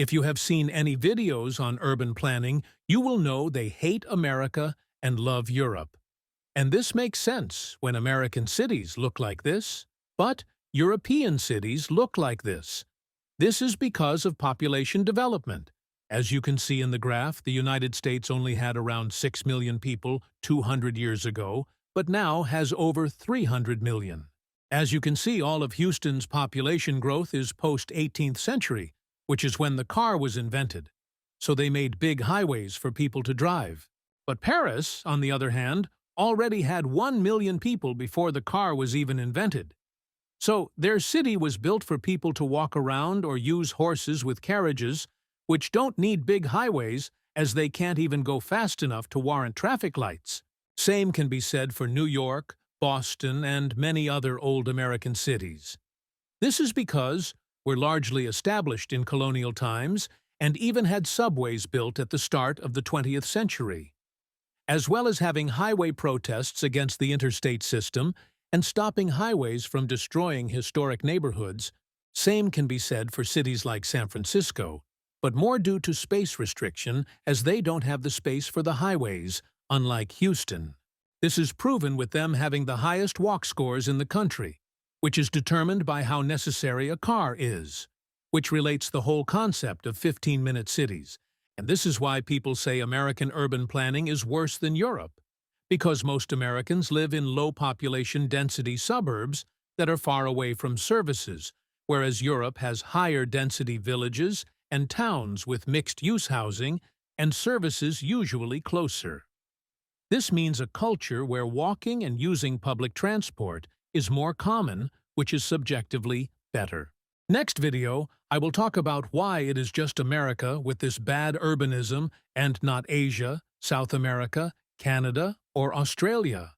If you have seen any videos on urban planning, you will know they hate America and love Europe. And this makes sense when American cities look like this, but European cities look like this. This is because of population development. As you can see in the graph, the United States only had around 6 million people 200 years ago, but now has over 300 million. As you can see, all of Houston's population growth is post-18th century, which is when the car was invented. So they made big highways for people to drive. But Paris, on the other hand, already had 1 million people before the car was even invented. So their city was built for people to walk around or use horses with carriages, which don't need big highways as they can't even go fast enough to warrant traffic lights. Same can be said for New York, Boston, and many other old American cities. This is because we're largely established in colonial times and even had subways built at the start of the 20th century. As well as having highway protests against the interstate system and stopping highways from destroying historic neighborhoods, same can be said for cities like San Francisco, but more due to space restriction as they don't have the space for the highways, unlike Houston. This is proven with them having the highest walk scores in the country, which is determined by how necessary a car is, which relates the whole concept of 15-minute cities. And this is why people say American urban planning is worse than Europe, because most Americans live in low population density suburbs that are far away from services, whereas Europe has higher density villages and towns with mixed-use housing and services usually closer. This means a culture where walking and using public transport is more common, which is subjectively better. Next video, I will talk about why it is just America with this bad urbanism and not Asia, South America, Canada, or Australia.